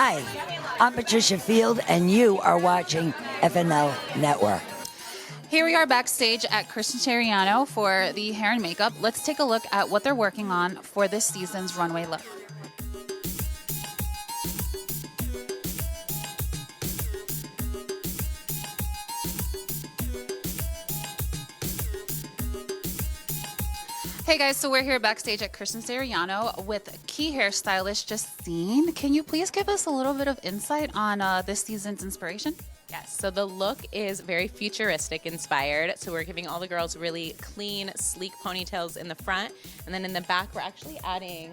Hi, I'm Patricia Field, and you are watching FNL Network. Here we are backstage at Christian Siriano for the hair and makeup. Let's take a look at what they're working on for this season's runway look. Hey guys, so we're here backstage at Christian Siriano with key hairstylist Justine. Can you please give us a little bit of insight on this season's inspiration? Yes, so the look is very futuristic inspired. So we're giving all the girls really clean, sleek ponytails in the front. And then in the back, we're actually adding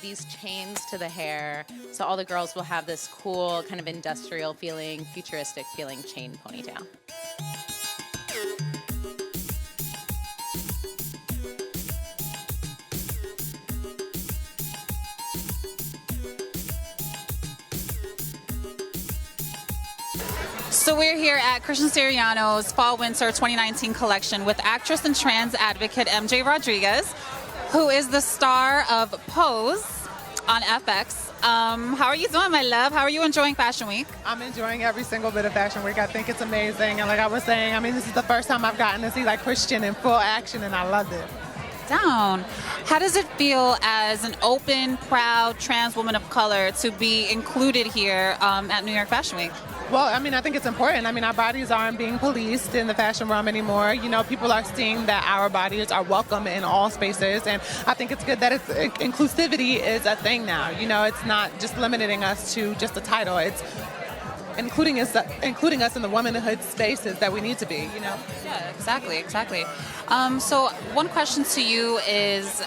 these chains to the hair. So all the girls will have this cool, kind of industrial feeling, futuristic feeling chain ponytail. So we're here at Christian Siriano's Fall/Winter 2019 collection with actress and trans advocate MJ Rodriguez, who is the star of Pose on FX. How are you doing, my love? How are you enjoying Fashion Week? I'm enjoying every single bit of Fashion Week. I think it's amazing. And like I was saying, I mean, this is the first time I've gotten to see like Christian in full action, and I loved it. Down. How does it feel as an open, proud trans woman of color to be included here at New York Fashion Week? Well, I mean, I think it's important. I mean, our bodies aren't being policed in the fashion realm anymore. You know, people are seeing that our bodies are welcome in all spaces, and I think it's good that inclusivity is a thing now. You know, it's not just limiting us to just a title. It's including us in the womanhood spaces that we need to be, you know? Yeah, exactly. So one question to you is,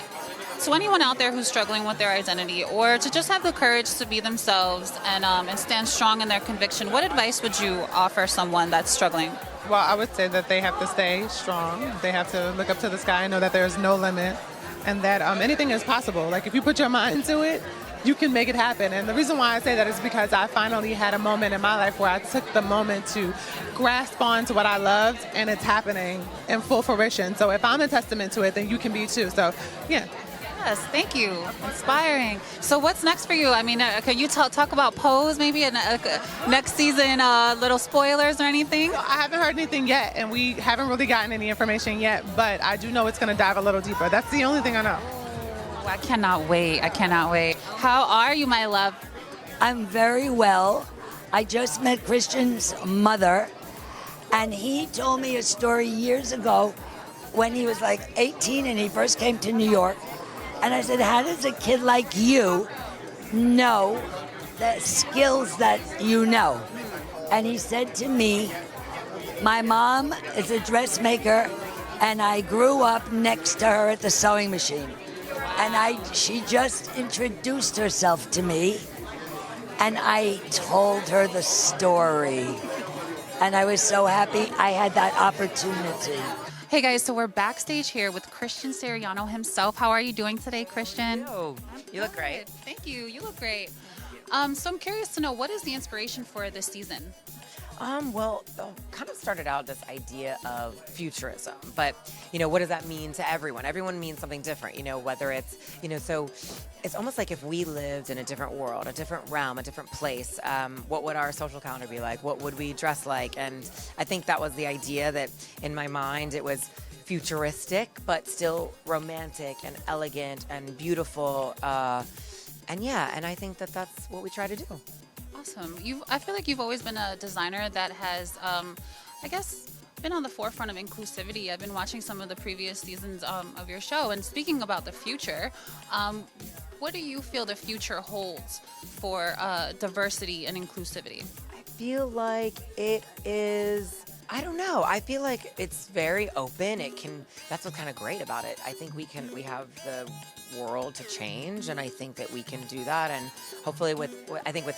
to anyone out there who's struggling with their identity or to just have the courage to be themselves and stand strong in their conviction, what advice would you offer someone that's struggling? Well, I would say that they have to stay strong. They have to look up to the sky and know that there's no limit and that anything is possible. Like if you put your mind to it, you can make it happen. And the reason why I say that is because I finally had a moment in my life where I took the moment to grasp on to what I loved, and it's happening in full fruition. So if I'm a testament to it, then you can be too. So, yeah. Yes, thank you. Inspiring. So what's next for you? I mean, can you talk about Pose maybe and next season, little spoilers or anything? I haven't heard anything yet, and we haven't really gotten any information yet, but I do know it's going to dive a little deeper. That's the only thing I know. Oh, I cannot wait. How are you, my love? I'm very well. I just met Christian's mother, and he told me a story years ago when he was like 18 and he first came to New York. And I said, how does a kid like you know the skills that you know? And he said to me, my mom is a dressmaker, and I grew up next to her at the sewing machine. And she just introduced herself to me, and I told her the story. And I was so happy I had that opportunity. Hey guys, so we're backstage here with Christian Siriano himself. How are you doing today, Christian? Oh, you look great. Thank you. You look great. So I'm curious to know, what is the inspiration for this season? Well, kind of started out this idea of futurism, but, you know, what does that mean to everyone? Everyone means something different, you know, whether it's, you know, so it's almost like if we lived in a different world, a different realm, a different place, what would our social calendar be like? What would we dress like? And I think that was the idea, that in my mind it was futuristic, but still romantic and elegant and beautiful. And I think that that's what we try to do. Awesome. I feel like you've always been a designer that has, I guess, been on the forefront of inclusivity. I've been watching some of the previous seasons of your show. And speaking about the future, what do you feel the future holds for diversity and inclusivity? I feel like it is, I don't know. I feel like it's very open. That's what's kind of great about it. I think we have the world to change, and I think that we can do that. And hopefully with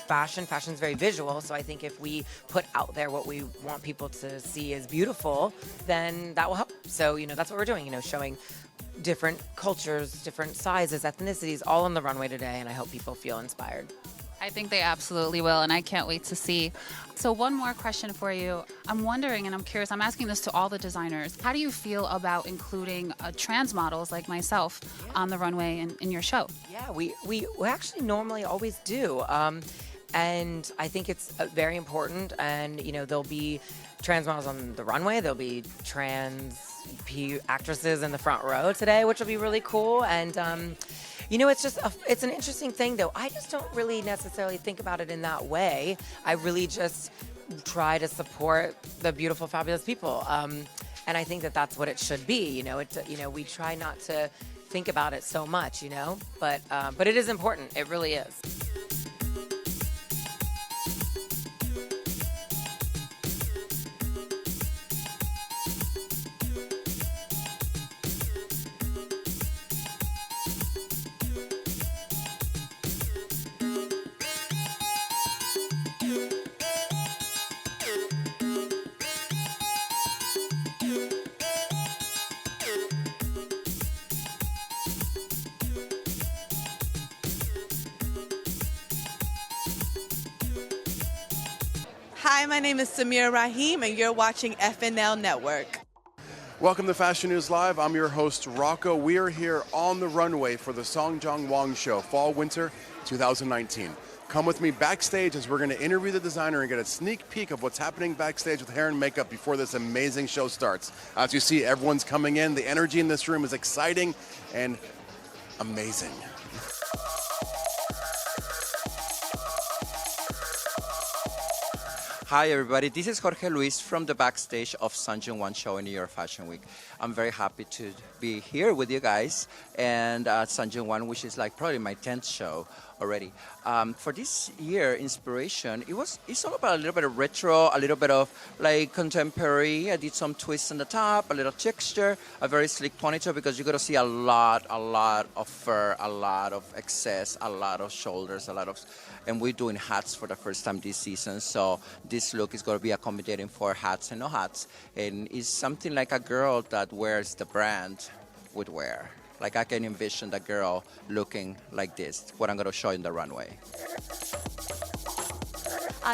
fashion's very visual, so I think if we put out there what we want people to see as beautiful, then that will help. So, you know, that's what we're doing, you know, showing different cultures, different sizes, ethnicities, all on the runway today, and I hope people feel inspired. I think they absolutely will, and I can't wait to see. So one more question for you. I'm wondering, and I'm curious, I'm asking this to all the designers, how do you feel about including trans models like myself on the runway in your show? Yeah, we actually normally always do. And I think it's very important. And, there'll be trans models on the runway. There'll be trans actresses in the front row today, which will be really cool. And, it's an interesting thing, though. I just don't really necessarily think about it in that way. I really just try to support the beautiful, fabulous people. And I think that that's what it should be. We try not to think about it so much, but it is important. It really is. Hi, my name is Samira Rahim, and you're watching FNL Network. Welcome to Fashion News Live. I'm your host, Rocco. We are here on the runway for the Song Jong Wong Show, Fall-Winter 2019. Come with me backstage as we're going to interview the designer and get a sneak peek of what's happening backstage with hair and makeup before this amazing show starts. As you see, everyone's coming in. The energy in this room is exciting and amazing. Hi everybody, this is Jorge Luis from the backstage of Song Jong Won Show in New York Fashion Week. I'm very happy to be here with you guys and Song Jong Won, which is like probably my 10th show already. For this year inspiration, it's all about a little bit of retro, a little bit of like contemporary. I did some twists on the top, a little texture, a very sleek ponytail because you're gonna see a lot of fur, a lot of excess, a lot of shoulders, and we're doing hats for the first time this season. So this look is gonna be accommodating for hats and no hats, and it's something like a girl that wears the brand would wear. Like I can envision the girl looking like this, what I'm going to show in the runway.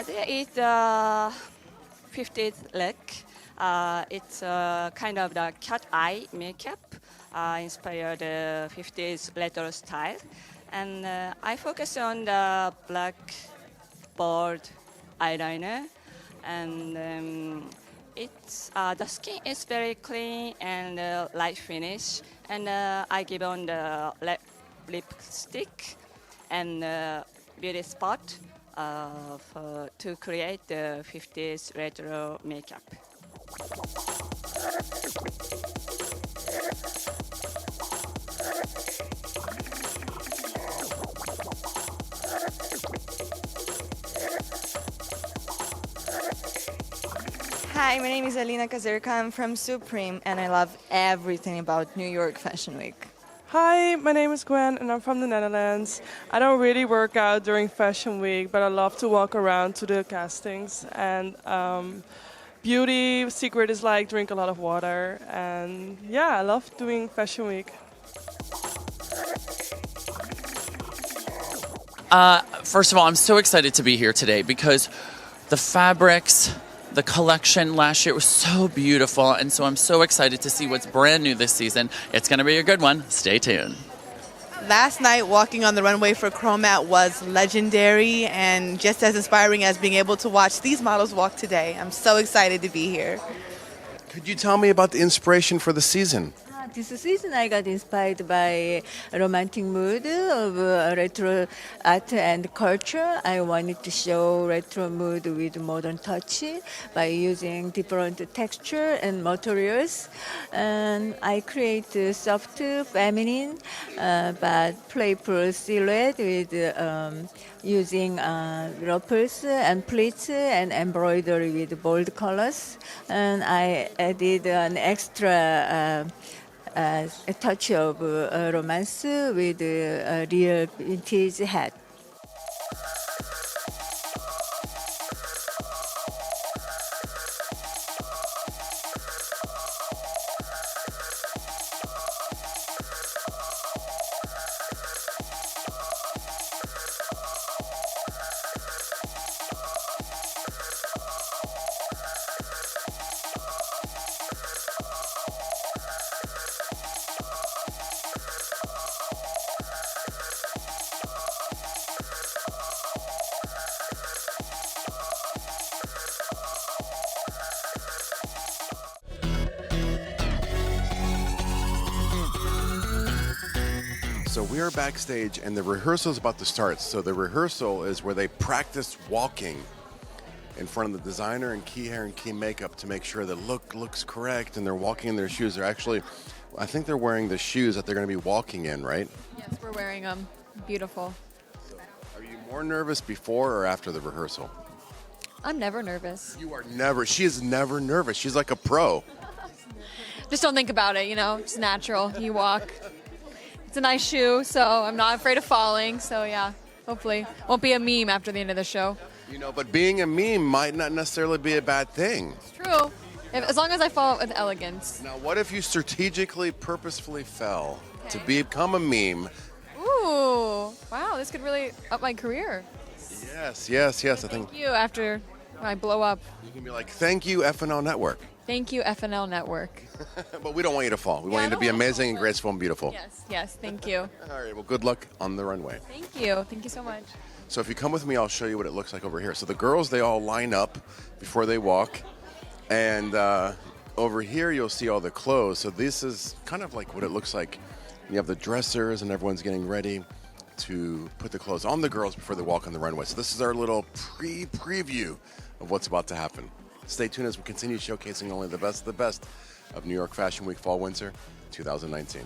There is the 50s look. It's kind of the cat eye makeup, inspired 50s retro style. And I focus on the black bold eyeliner. And it's the skin is very clean and light finish. And I give on the lipstick and beauty spot to create the 50s retro makeup. Hi, my name is Alina Kazirka. I'm from Supreme, and I love everything about New York Fashion Week. Hi, my name is Gwen, and I'm from the Netherlands. I don't really work out during Fashion Week, but I love to walk around to the castings. And beauty secret is like drink a lot of water. And yeah, I love doing Fashion Week. First of all, I'm so excited to be here today because the fabrics, the collection last year was so beautiful, and so I'm so excited to see what's brand new this season. It's going to be a good one. Stay tuned. Last night, walking on the runway for Chromat was legendary and just as inspiring as being able to watch these models walk today. I'm so excited to be here. Could you tell me about the inspiration for the season? This season I got inspired by a romantic mood of retro art and culture. I wanted to show retro mood with modern touch by using different texture and materials. And I create a soft, feminine, but playful silhouette with using ruffles and pleats and embroidery with bold colors. And I added an extra a touch of romance with a real vintage hat. So we are backstage and the rehearsal is about to start. So the rehearsal is where they practice walking in front of the designer and key hair and key makeup to make sure the look looks correct, and they're walking in their shoes. They're actually, I think they're wearing the shoes that they're going to be walking in, right? Yes, we're wearing them. Beautiful. Are you more nervous before or after the rehearsal? I'm never nervous. You are never. She is never nervous. She's like a pro. Just don't think about it, you know, it's natural. You walk. It's a nice shoe, so I'm not afraid of falling. So yeah, hopefully won't be a meme after the end of the show. You know, but being a meme might not necessarily be a bad thing. It's true. As long as I fall with elegance. Now, what if you strategically, purposefully fell to become a meme? Ooh, wow, this could really up my career. Yes, yes, yes. I think Thank you after I blow up. you can be like, thank you, FNL Network. Thank you, FNL Network. But we don't want you to fall. We want you to be amazing and graceful and beautiful. Yes, yes, thank you. All right, well, good luck on the runway. Thank you. Thank you so much. So if you come with me, I'll show you what it looks like over here. So the girls, they all line up before they walk. And over here, you'll see all the clothes. So this is kind of like what it looks like. You have the dressers and everyone's getting ready to put the clothes on the girls before they walk on the runway. So this is our little preview of what's about to happen. Stay tuned as we continue showcasing only the best of the best of New York Fashion Week Fall Winter 2019.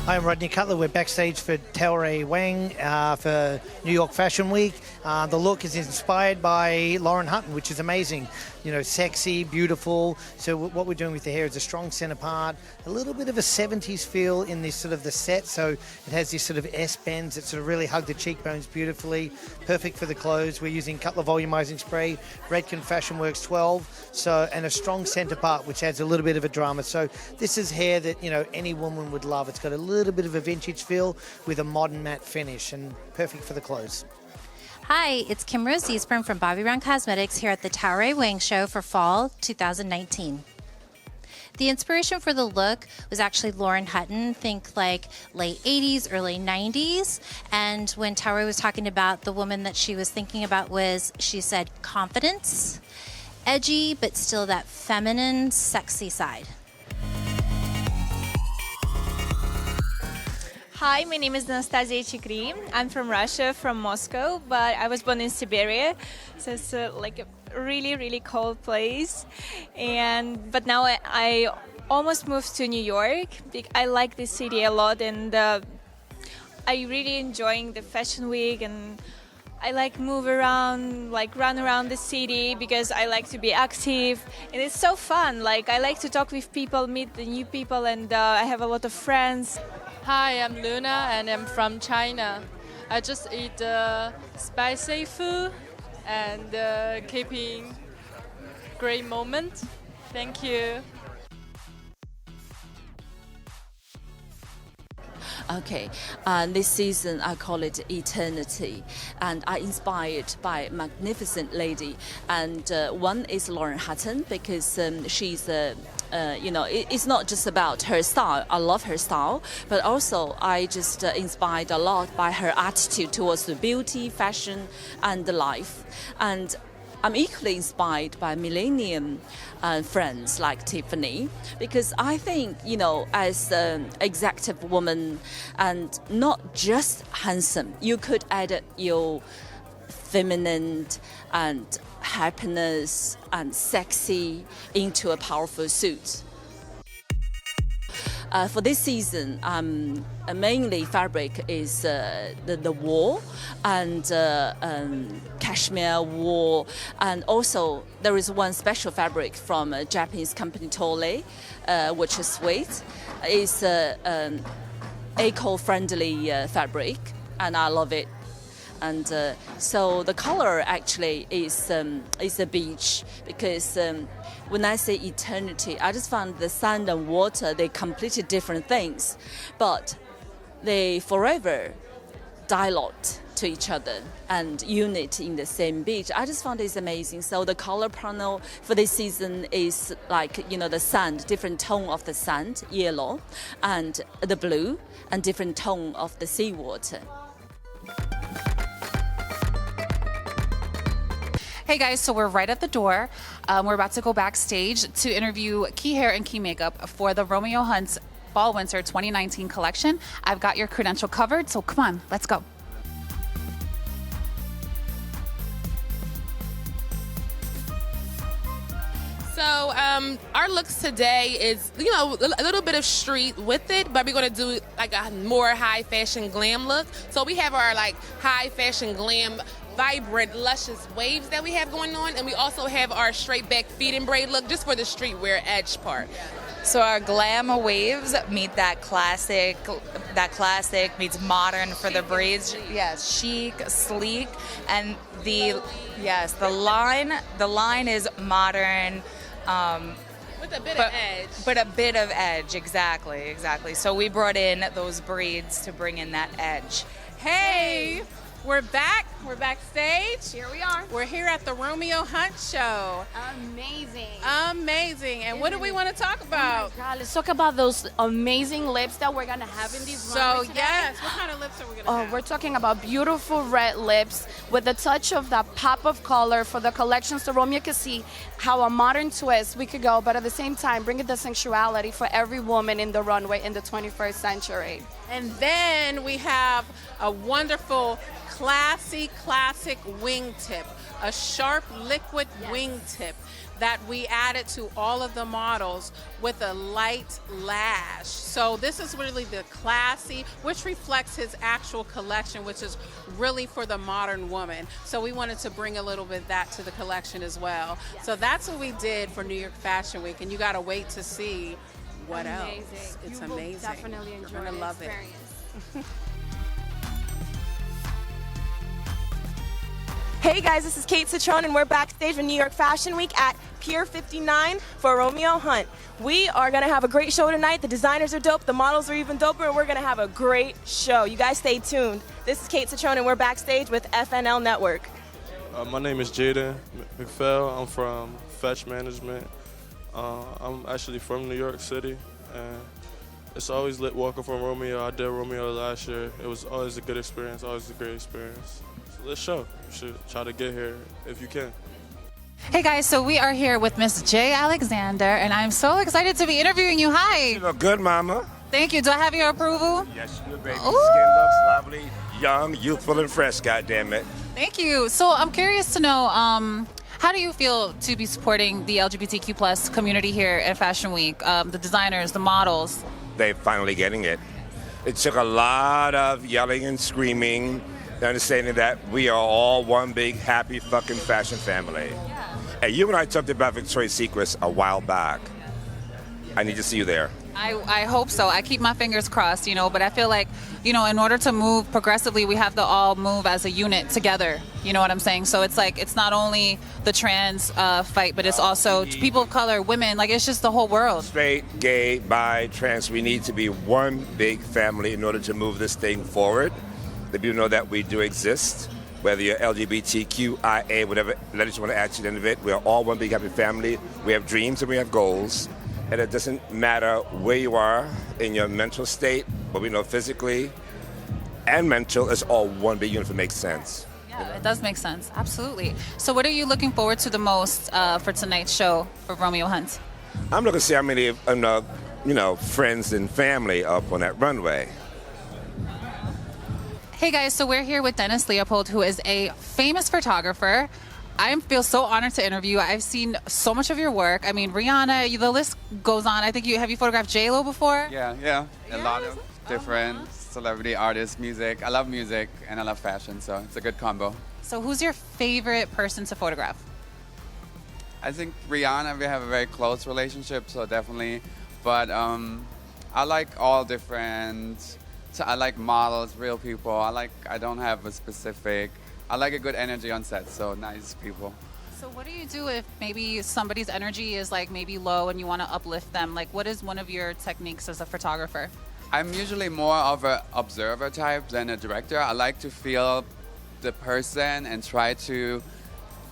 I'm Rodney Cutler. We're backstage for Tauri Wang for New York Fashion Week. The look is inspired by Lauren Hutton, which is amazing. You know, sexy, beautiful. So what we're doing with the hair is a strong center part, a little bit of a 70s feel in this sort of the set. So it has this sort of S bends that sort of really hug the cheekbones beautifully. Perfect for the clothes. We're using Cutler Volumizing Spray, Redken Fashion Works 12, and a strong center part, which adds a little bit of a drama. So this is hair that, you know, any woman would love. It's got a little bit of a vintage feel with a modern matte finish, and perfect for the clothes. Hi, it's Kim Rose Eastburn from Bobby Brown Cosmetics here at the Tauri Wang Show for Fall 2019. The inspiration for the look was actually Lauren Hutton, think like late 80s, early 90s. And when Tauri was talking about the woman that she was thinking about she said confidence, edgy, but still that feminine, sexy side. Hi, my name is Anastasia Chikri. I'm from Russia, from Moscow, but I was born in Siberia, so it's like a really, really cold place. But now I almost moved to New York. I like this city a lot, and I really enjoying the fashion week, and I like move around, like run around the city because I like to be active, and it's so fun. Like I like to talk with people, meet the new people, and I have a lot of friends. Hi, I'm Luna and I'm from China. I just eat spicy food and keeping great moment. Thank you. Okay, this season I call it Eternity, and I inspired by magnificent lady, and one is Lauren Hutton because she's it's not just about her style. I love her style, but also I just inspired a lot by her attitude towards the beauty, fashion, and the life, and I'm equally inspired by millennium friends like Tiffany, because I think, as an executive woman and not just handsome, you could add your feminine and happiness and sexy into a powerful suit. For this season, mainly fabric is the wool and cashmere wool, and also there is one special fabric from a Japanese company, Tole, which is sweet. It's eco-friendly fabric, and I love it. And so the color actually is a beach, because when I say eternity, I just found the sand and water, they're completely different things, but they forever dialogue to each other and unite in the same beach. I just found it's amazing. So the color panel for this season is like, the sand, different tone of the sand, yellow, and the blue, and different tone of the seawater. Hey guys, so we're right at the door. We're about to go backstage to interview key hair and key makeup for the Romeo Hunt's Fall Winter 2019 collection. I've got your credential covered, so come on, let's go. So our looks today is, you know, a little bit of street with it, but we're going to do like a more high fashion glam look. So we have our like high fashion glam vibrant luscious waves that we have going on, and we also have our straight back feed and braid look just for the streetwear edge part. So our glam waves meet that classic meets modern for the braids. Yes, chic, sleek, and the line is modern. With a bit of edge. But a bit of edge, exactly. So we brought in those braids to bring in that edge. Hey, we're back. We're backstage. Here we are. We're here at the Romeo Hunt show. Amazing. And what do we want to talk about? Oh my God, let's talk about those amazing lips that we're gonna have in these runways today. Yes, what kind of lips are we gonna have? We're talking about beautiful red lips with a touch of that pop of color for the collection, so Romeo can see how a modern twist we could go, but at the same time bringing the sensuality for every woman in the runway in the 21st century. And then we have a wonderful classic wingtip, a sharp liquid wingtip that we added to all of the models with a light lash. So this is really the classy, which reflects his actual collection, which is really for the modern woman. So we wanted to bring a little bit of that to the collection as well. So that's what we did for New York Fashion Week, and you gotta wait to see what else. It's you will amazing. Definitely enjoy You're gonna love experience. it. Hey guys, this is Kate Citron, and we're backstage for New York Fashion Week at Pier 59 for Romeo Hunt. We are gonna have a great show tonight. The designers are dope, the models are even doper, and we're gonna have a great show. You guys stay tuned. This is Kate Citron, and we're backstage with FNL Network. My name is Jaden McPhail. I'm from Fetch Management. I'm actually from New York City, and it's always lit walking from Romeo. I did Romeo last year. It was always a good experience, always a great experience. So let's show. You should try to get here if you can. Hey guys, so we are here with Miss J. Alexander, and I'm so excited to be interviewing you. Hi. You look good, mama. Thank you. Do I have your approval? Yes, you do, baby. Skin looks lovely, young, youthful, and fresh, goddammit. Thank you. So I'm curious to know, how do you feel to be supporting the LGBTQ plus community here at Fashion Week? The designers, the models. They're finally getting it. It took a lot of yelling and screaming, understanding that we are all one big happy fucking fashion family. Yeah. And you and I talked about Victoria's Secrets a while back. I need to see you there. I hope so. I keep my fingers crossed, but I feel like, in order to move progressively, we have to all move as a unit together. You know what I'm saying? So it's like, it's not only the trans fight, but it's also people of color, women, like it's just the whole world. Straight, gay, bi, trans, we need to be one big family in order to move this thing forward. The people know that we do exist, whether you're LGBTQIA, whatever letters you want to add to the end of it. We are all one big happy family. We have dreams and we have goals. And it doesn't matter where you are in your mental state, but we know physically and mental, it's all one big unit if it makes sense. Yeah, it does make sense. Absolutely. So what are you looking forward to the most for tonight's show for Romeo Hunt? I'm looking to see how many friends and family up on that runway. Hey guys, so we're here with Dennis Leopold, who is a famous photographer. I feel so honored to interview you. I've seen so much of your work. I mean, Rihanna, the list goes on. I think have you photographed J-Lo before? Yeah. A lot of different celebrity artists, music. I love music and I love fashion, so it's a good combo. So who's your favorite person to photograph? I think Rihanna, we have a very close relationship, so definitely. But I like all different. So I like models, real people. I don't have a specific. I like a good energy on set, so nice people. So what do you do if maybe somebody's energy is like maybe low and you want to uplift them? Like what is one of your techniques as a photographer? I'm usually more of an observer type than a director. I like to feel the person and try to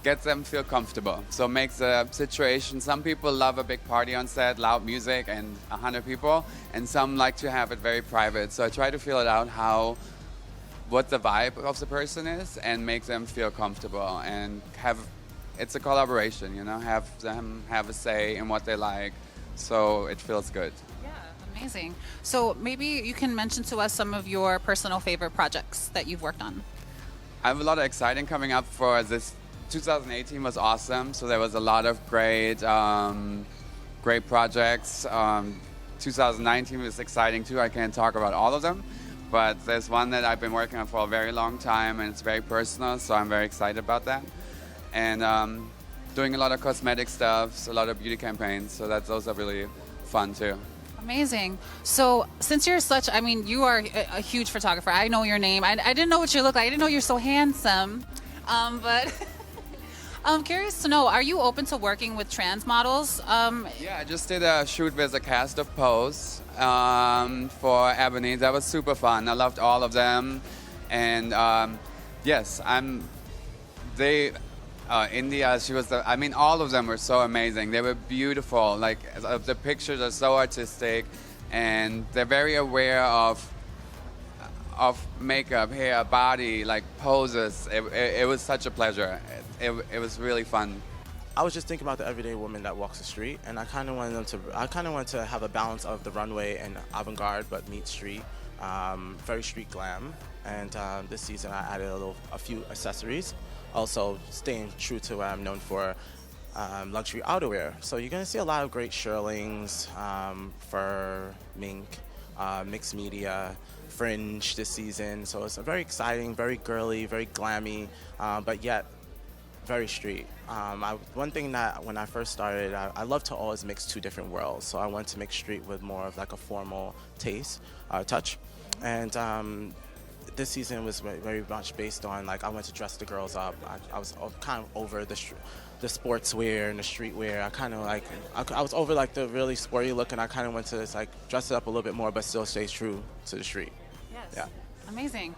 get them feel comfortable. So make the situation, some people love a big party on set, loud music and 100 people, and some like to have it very private. So I try to feel it out what the vibe of the person is and make them feel comfortable and have it's a collaboration, you know, have them have a say in what they like, so it feels good. Amazing. So maybe you can mention to us some of your personal favorite projects that you've worked on. I have a lot of exciting coming up for this. 2018 was awesome, so there was a lot of great projects. 2019 was exciting too. I can't talk about all of them, but there's one that I've been working on for a very long time, and it's very personal, so I'm very excited about that. And doing a lot of cosmetic stuff, a lot of beauty campaigns, so those are really fun too. Amazing. So since you're you are a huge photographer. I know your name. I didn't know what you look like. I didn't know you're so handsome. But I'm curious to know, are you open to working with trans models? Yeah, I just did a shoot with a cast of Pose for Ebony. That was super fun. I loved all of them. And yes, India, she was all of them were so amazing. They were beautiful. Like, the pictures are so artistic, and they're very aware of makeup, hair, body, like poses. It was such a pleasure. It was really fun. I was just thinking about the everyday woman that walks the street, and I kind of wanted to have a balance of the runway and avant-garde, but meet street, very street glam. And this season I added a few accessories. Also staying true to what I'm known for, luxury outerwear. So you're gonna see a lot of great shearlings, fur, mink, mixed media, fringe this season. So it's a very exciting, very girly, very glammy, but yet very street. One thing that when I first started, I love to always mix two different worlds. So I wanted to mix street with more of like a formal taste, touch. And this season was very much based on, like, I went to dress the girls up. I was kind of over the sportswear and the streetwear. I was over like the really sporty look, and I kind of went to like dress it up a little bit more, but still stay true to the street. Yes. Yeah. Amazing.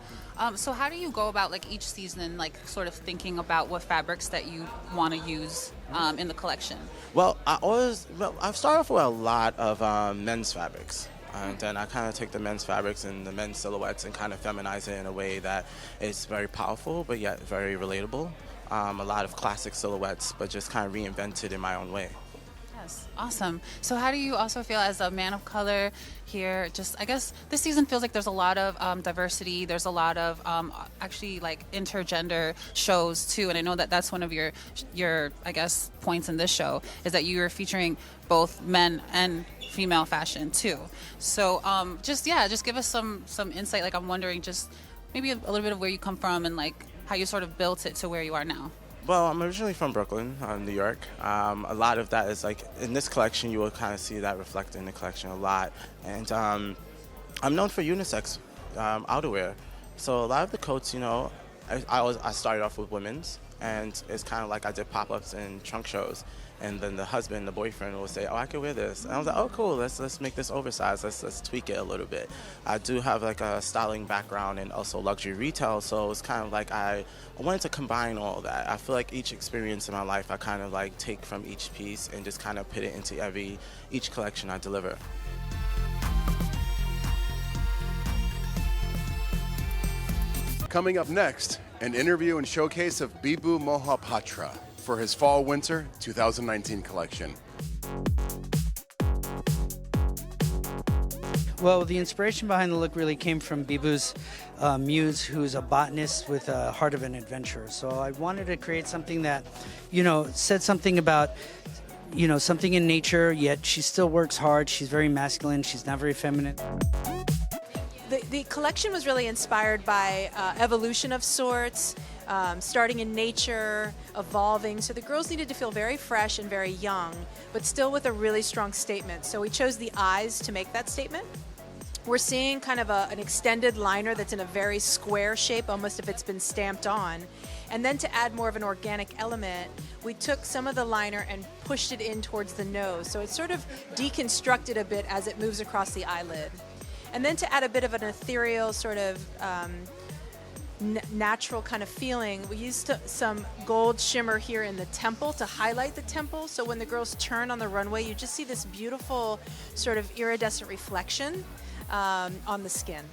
So how do you go about, like, each season, like, sort of thinking about what fabrics that you want to use in the collection? Well, I've started off with a lot of men's fabrics. And then I kind of take the men's fabrics and the men's silhouettes and kind of feminize it in a way that is very powerful, but yet very relatable. A lot of classic silhouettes, but just kind of reinvented in my own way. Yes, awesome. So how do you also feel as a man of color here? Just, I guess this season feels like there's a lot of diversity. There's a lot of actually like intergender shows too. And I know that that's one of your I guess points in this show is that you are featuring both men and female fashion too. So just give us some insight. Like, I'm wondering just maybe a little bit of where you come from and like how you sort of built it to where you are now. Well, I'm originally from Brooklyn, New York. A lot of that is like in this collection, you will kind of see that reflected in the collection a lot. And I'm known for unisex outerwear. So a lot of the coats, you know, I started off with women's, and it's kind of like I did pop-ups and trunk shows. And then the boyfriend will say, "Oh, I could wear this." And I was like, "Oh, cool. Let's make this oversized. Let's tweak it a little bit." I do have like a styling background and also luxury retail, so it's kind of like I wanted to combine all of that. I feel like each experience in my life, I kind of like take from each piece and just kind of put it into each collection I deliver. Coming up next, an interview and showcase of Bibu Mohapatra for his Fall/Winter 2019 collection. Well, the inspiration behind the look really came from Bibu's muse, who's a botanist with a heart of an adventurer. So I wanted to create something that, you know, said something about, you know, something in nature, yet she still works hard. She's very masculine. She's not very feminine. The collection was really inspired by evolution of sorts, starting in nature, evolving. So the girls needed to feel very fresh and very young, but still with a really strong statement. So we chose the eyes to make that statement. We're seeing kind of an extended liner that's in a very square shape, almost if it's been stamped on. And then to add more of an organic element, we took some of the liner and pushed it in towards the nose. So it's sort of deconstructed a bit as it moves across the eyelid. And then to add a bit of an ethereal sort of natural kind of feeling, we used some gold shimmer here in the temple to highlight the temple. So when the girls turn on the runway, you just see this beautiful sort of iridescent reflection on the skin.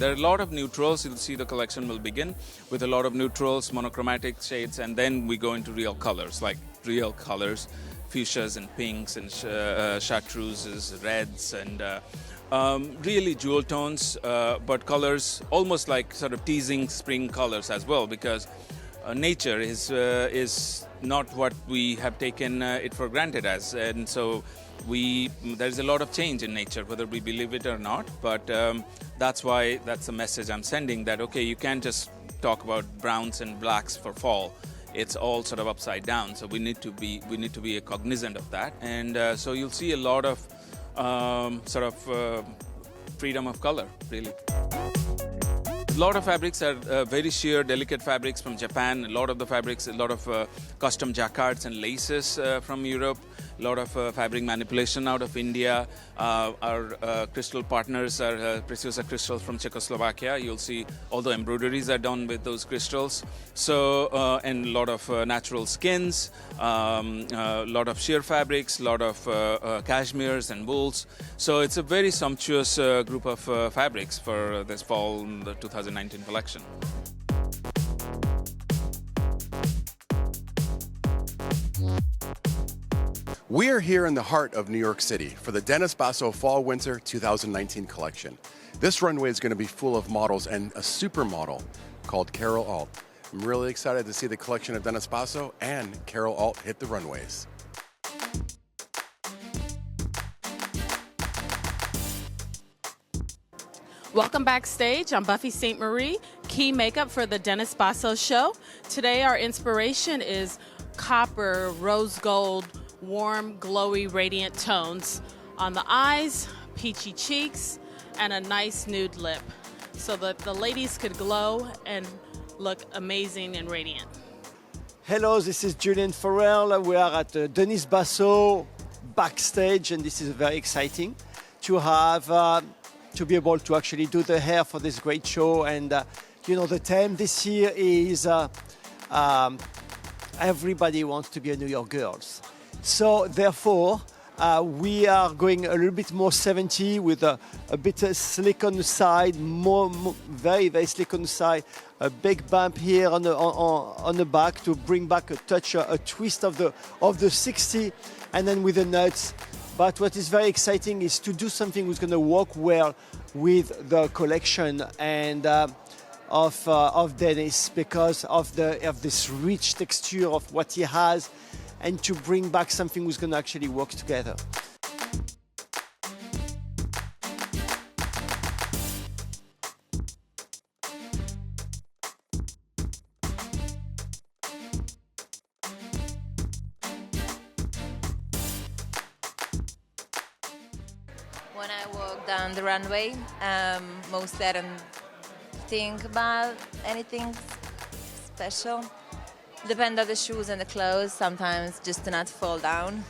There are a lot of neutrals. You'll see the collection will begin with a lot of neutrals, monochromatic shades, and then we go into real colors, like real colors, fuchsias and pinks and chartreuses, reds, and really jewel tones, but colors almost like sort of teasing spring colors as well, because nature is not what we have taken it for granted as, and so there's a lot of change in nature, whether we believe it or not. But that's why that's the message I'm sending, that okay, you can't just talk about browns and blacks for fall. It's all sort of upside down. So we need to be cognizant of that, and so you'll see a lot of freedom of color, really. A lot of fabrics are very sheer, delicate fabrics from Japan. A lot of the fabrics, a lot of custom jacquards and laces from Europe. A lot of fabric manipulation out of India. Our crystal partners are Preciosa crystals from Czechoslovakia. You'll see all the embroideries are done with those crystals. So, and a lot of natural skins, a lot of sheer fabrics, a lot of cashmeres and wools. So it's a very sumptuous group of fabrics for this fall, the 2019 collection. We're here in the heart of New York City for the Dennis Basso Fall Winter 2019 collection. This runway is going to be full of models and a supermodel called Carol Alt. I'm really excited to see the collection of Dennis Basso and Carol Alt hit the runways. Welcome backstage. I'm Buffy Sainte-Marie, key makeup for the Dennis Basso show. Today our inspiration is copper, rose gold, warm, glowy, radiant tones on the eyes, peachy cheeks, and a nice nude lip, so that the ladies could glow and look amazing and radiant. Hello, this is Julien Farrell. We are at Dennis Basso backstage, and this is very exciting to have to be able to actually do the hair for this great show. And you know, the theme this year is everybody wants to be a New York girls. So therefore, we are going a little bit more 70 with a bit slick on the side, very, very slick on the side, a big bump here on the back to bring back a touch, a twist of the 60, and then with the nuts. But what is very exciting is to do something that's going to work well with the collection and of Dennis, because of this rich texture of what he has, and to bring back something that's going to actually work together. When I walk down the runway, mostly I don't think about anything special. Depend on the shoes and the clothes, sometimes just to not fall down.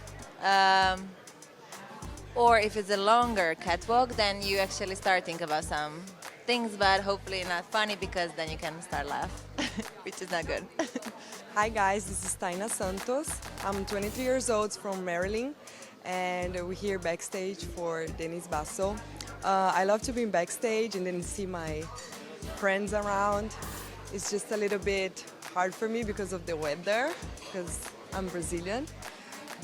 Or if it's a longer catwalk, then you actually start thinking about some things, but hopefully not funny, because then you can start laughing, which is not good. Hi guys, this is Taina Santos. I'm 23 years old from Maryland, and we're here backstage for Dennis Basso. I love to be backstage and then see my friends around. It's just a little bit hard for me because of the weather, because I'm Brazilian.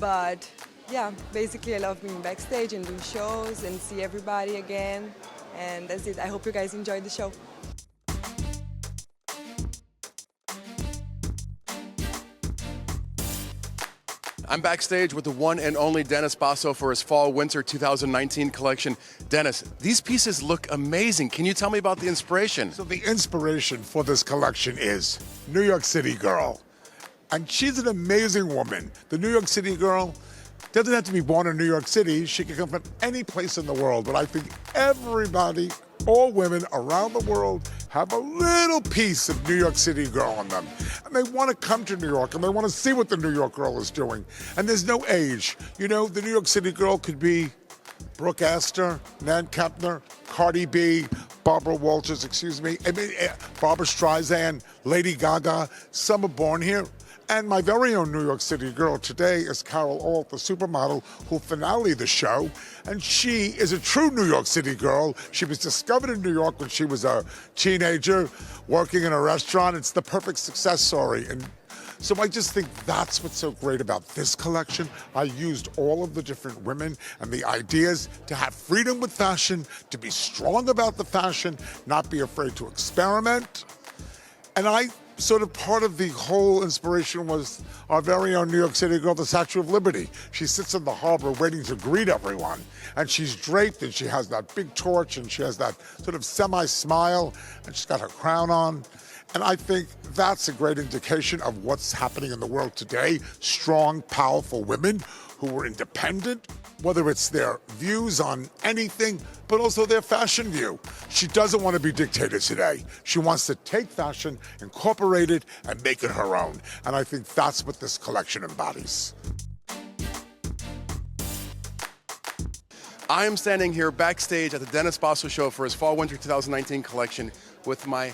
But yeah, basically I love being backstage and do shows and see everybody again. And that's it. I hope you guys enjoyed the show. I'm backstage with the one and only Dennis Basso for his Fall Winter 2019 collection. Dennis, these pieces look amazing. Can you tell me about the inspiration? So the inspiration for this collection is New York City girl. And she's an amazing woman. The New York City girl doesn't have to be born in New York City. She can come from any place in the world. But I think everybody, all women around the world, have a little piece of New York City girl in them. And they want to come to New York, and they want to see what the New York girl is doing. And there's no age. You know, the New York City girl could be Brooke Astor, Nan Kempner, Cardi B, Barbara Walters, Barbara Streisand, Lady Gaga. Some are born here. And my very own New York City girl today is Carol Alt, the supermodel who finale the show. And she is a true New York City girl. She was discovered in New York when she was a teenager working in a restaurant. It's the perfect success story. And so I just think that's what's so great about this collection. I used all of the different women and the ideas to have freedom with fashion, to be strong about the fashion, not be afraid to experiment. And I sort of part of the whole inspiration was our very own New York City girl, the Statue of Liberty. She sits in the harbor waiting to greet everyone. And she's draped and she has that big torch and she has that sort of semi-smile and she's got her crown on. And I think that's a great indication of what's happening in the world today. Strong, powerful women who are independent, whether it's their views on anything, but also their fashion view. She doesn't want to be dictated today. She wants to take fashion, incorporate it, and make it her own. And I think that's what this collection embodies. I am standing here backstage at the Dennis Basso Show for his Fall/Winter 2019 collection with my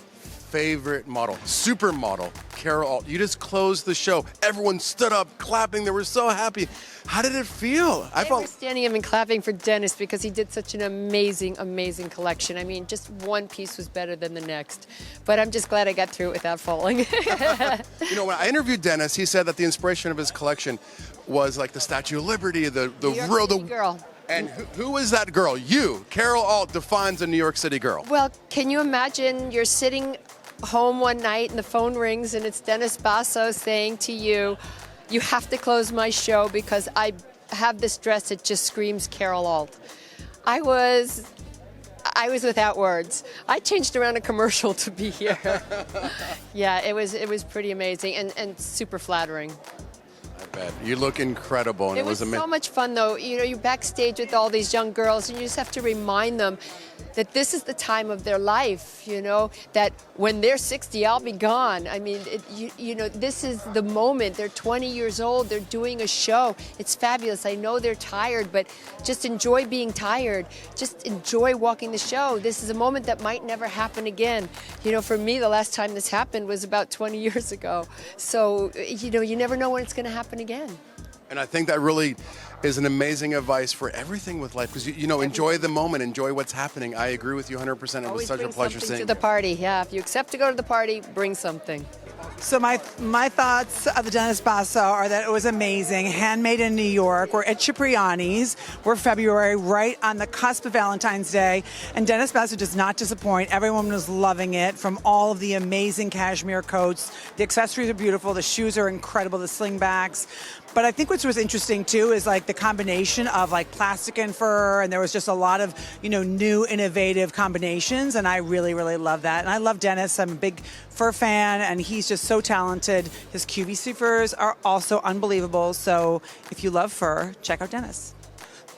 favorite model, supermodel, Carol Alt. You just closed the show. Everyone stood up, clapping. They were so happy. How did it feel? I was standing up and clapping for Dennis because he did such an amazing, amazing collection. I mean, just one piece was better than the next. But I'm just glad I got through it without falling. You know, when I interviewed Dennis, he said that the inspiration of his collection was like the Statue of Liberty, the girl. And who is that girl? You, Carol Alt, defines a New York City girl. Well, can you imagine you're sitting home one night and the phone rings and it's Dennis Basso saying to you, you have to close my show because I have this dress that just screams Carol Alt. I was without words. I changed around a commercial to be here. Yeah, it was pretty amazing and super flattering. I bet. You look incredible. And it was so much fun, though. You know, you're backstage with all these young girls, and you just have to remind them that this is the time of their life, you know, that when they're 60, I'll be gone. I mean, you know, this is the moment. They're 20 years old. They're doing a show. It's fabulous. I know they're tired, but just enjoy being tired. Just enjoy walking the show. This is a moment that might never happen again. You know, for me, the last time this happened was about 20 years ago. So, you know, you never know when it's going to happen again. And I think that really is an amazing advice for everything with life because, you know, enjoy the moment, enjoy what's happening. I agree with you 100%. It was such a pleasure seeing you. To the party, yeah. If you accept to go to the party, bring something. So my thoughts of the Dennis Basso are that it was amazing. Handmade in New York. We're at Cipriani's. We're February, right on the cusp of Valentine's Day. And Dennis Basso does not disappoint. Everyone was loving it, from all of the amazing cashmere coats. The accessories are beautiful. The shoes are incredible, the slingbacks. But I think what's was interesting too is like the combination of like plastic and fur, and there was just a lot of, you know, new innovative combinations, and I really, really love that. And I love Dennis. I'm a big fur fan, and he's just so talented. His QVC furs are also unbelievable. So if you love fur, check out Dennis.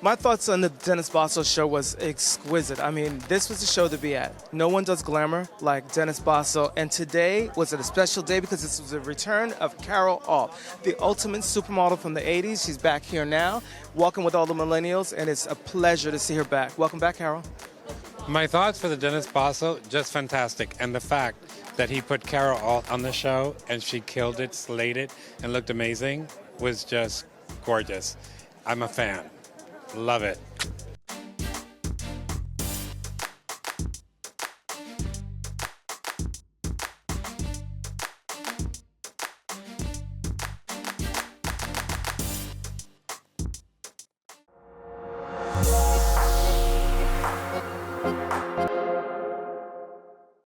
My thoughts on the Dennis Basso show was exquisite. I mean, this was the show to be at. No one does glamour like Dennis Basso, and today was a special day because this was a return of Carol Alt, the ultimate supermodel from the 80s. She's back here now, walking with all the millennials, and it's a pleasure to see her back. Welcome back, Carol. My thoughts for the Dennis Basso, just fantastic. And the fact that he put Carol Alt on the show, and she killed it, slayed it, and looked amazing, was just gorgeous. I'm a fan. Love it.